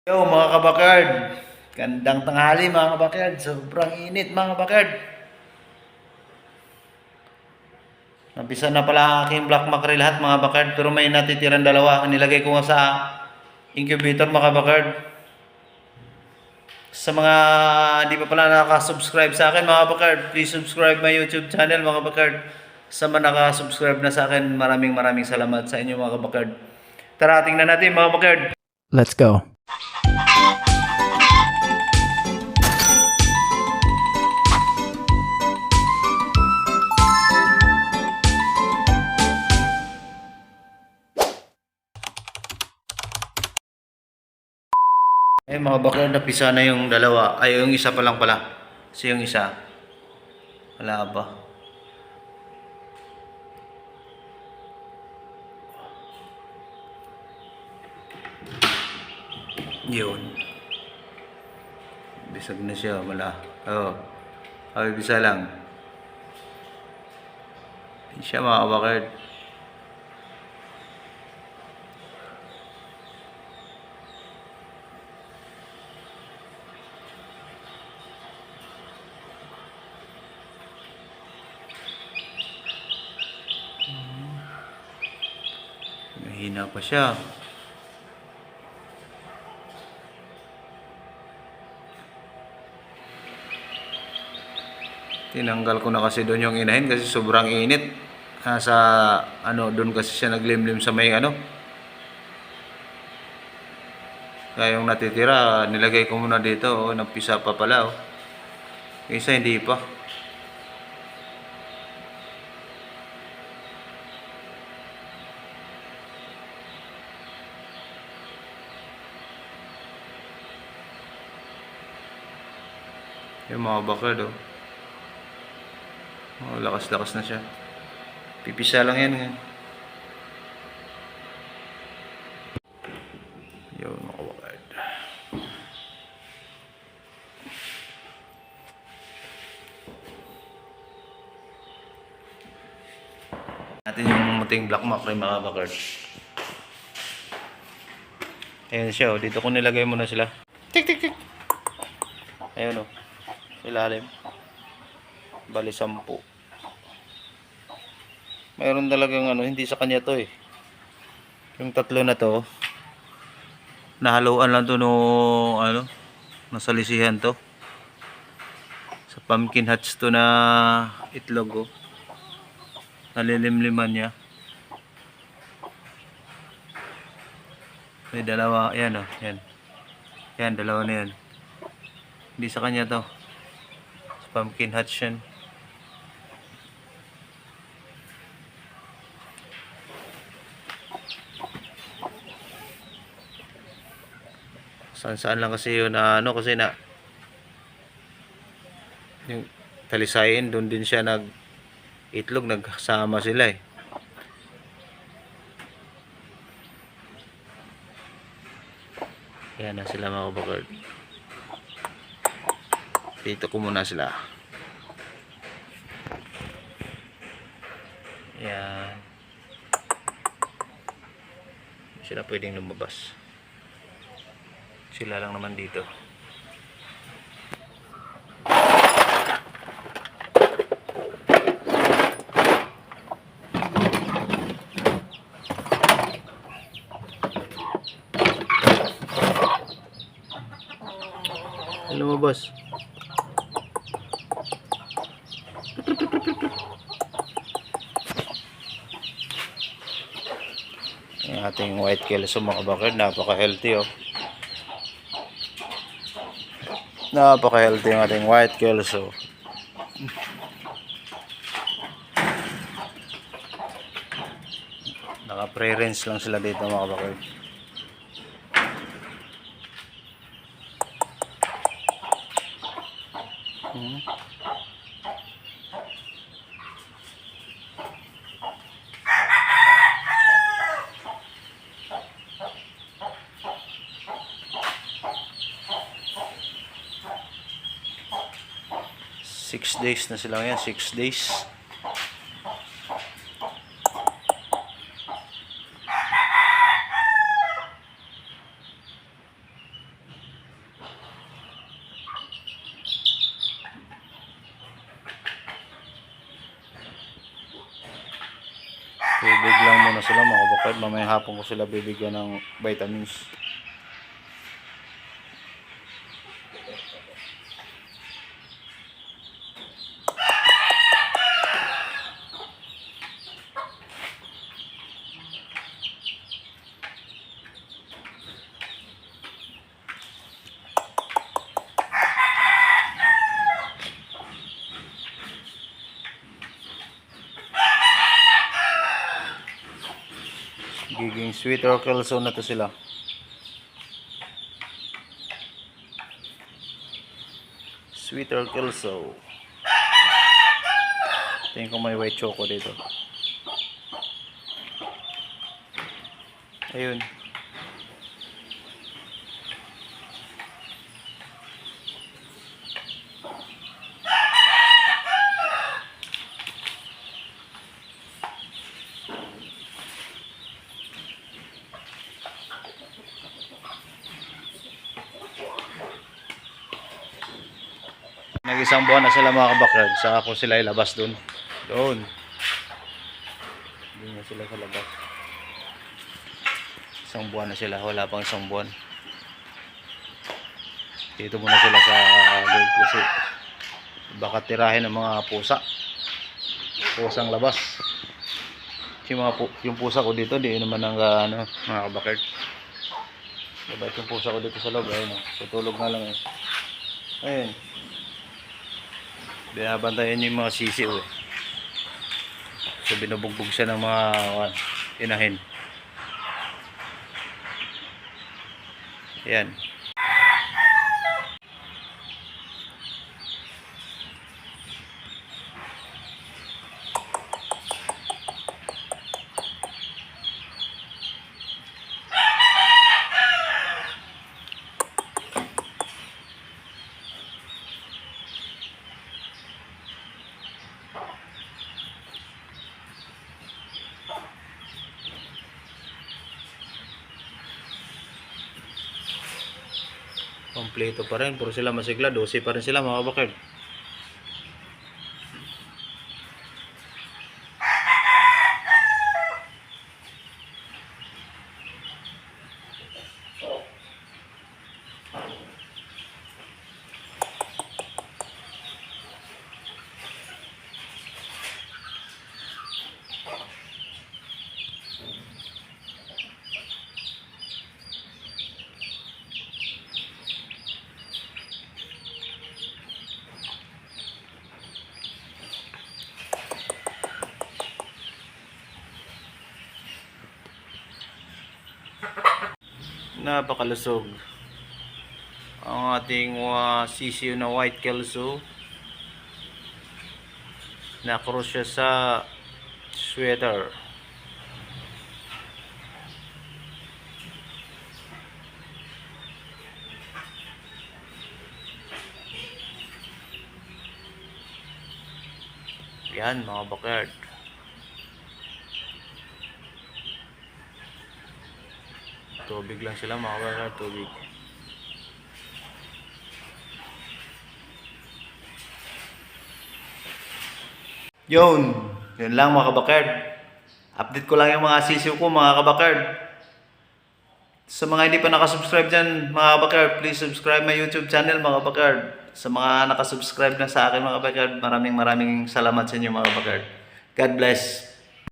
Yo mga kabakard, gandang tanghali mga kabakard, sobrang init mga kabakard. Nampisa na pala ang aking black mackerel lahat mga kabakard, pero may natitirang dalawa. Nilagay ko nga sa incubator mga kabakard. Sa mga hindi pa pala nakaka-subscribe sa akin mga kabakard, please subscribe my YouTube channel mga kabakard. Sa mga nakaka-subscribe na sa akin, maraming salamat sa inyo mga kabakard. Tara, tingnan natin mga kabakard. Let's go. Eh mga bakla, napisa na yung dalawa. Ay, yung isa pa lang pala. Kasi yung isa, wala pa. Yun. Bisag na siya, wala. Oo. Ay, bisa lang. Yun siya mga kabakard. Mahina pa siya. Tinanggal ko na kasi doon yung inahin kasi sobrang init. Sa doon kasi siya naglimlim sa may Kaya yung natitira, nilagay ko muna dito. Oh, nagpisa pa pala. Oh. Isa hindi pa. Yung mga bakad, oh. Oh, lakas-lakas na siya. Pipisa lang yan. Yun, mga bakad. Natin yung muting black mackerel mga bakad. Ayan siya, oh. Dito ko nilagay muna sila. Tik, tik, tik. Ayan, oh. Ilalim. Bali 10. Mayroon talagang hindi sa kanya to eh. Yung tatlo na to, nahaluan lang to no nasalisihan to. Sa pumpkin hatch to na itlog, oh. Nalilimliman niya. May dalawa, yan, oh, yan. Yan, dalawa na yan. Hindi sa kanya to. Sa pumpkin hatch yan. Saan lang kasi yun kasi yung talisayin doon din siya itlog, nagsama sila eh. Yan na sila mga kabakard. Dito ko muna sila. Yan. Hindi sila pwedeng lumabas. Sila lang naman dito. Lumabas. Yung ating white kelso mga kabakard, napaka-healthy oh. Napaka-healthy yung ating white kelso. Naka-pre-rinse lang sila dito mga kabakard. Six days na sila ngayon, 6 days. sila mga kabakard. Mamaya hapon ko sila bibigyan ng vitamins. Giging sweet or kelso na to sila. Sweet or kelso. Tingin ko may white choco dito. Ayun. Nag-isang buwan na sila mga kabakard. Saka ko sila ilabas doon. Doon. Hindi na sila sa labas. Isang buwan na sila. Wala pang isang buwan. Dito muna sila sa loob kasi baka tirahin ng mga pusa. Pusang labas. Yung pusa ko dito, di naman ang mga kabakard. Diba yung pusa ko dito sa loob. Ayun, tutulog na lang. Ayun. Binabantayan yung mga sisiw eh. So binubugbog siya ng mga inahin. Ayan. Kompleto pa rin, puro sila masigla, 12 pa rin sila mga kabakard. Napakalusog ang ating sisiyo na white kelso. Na-cross siya sa sweater. Yan mga bakard. Tubig lang sila mga bakard, tubig. Yun lang mga kabakard. Update ko lang yung mga sisiw ko mga kabakard. Sa mga hindi pa nakasubscribe dyan mga kabakard, please subscribe my YouTube channel mga kabakard. Sa mga nakasubscribe na sa akin mga kabakard, maraming salamat sa inyo mga kabakard. God bless.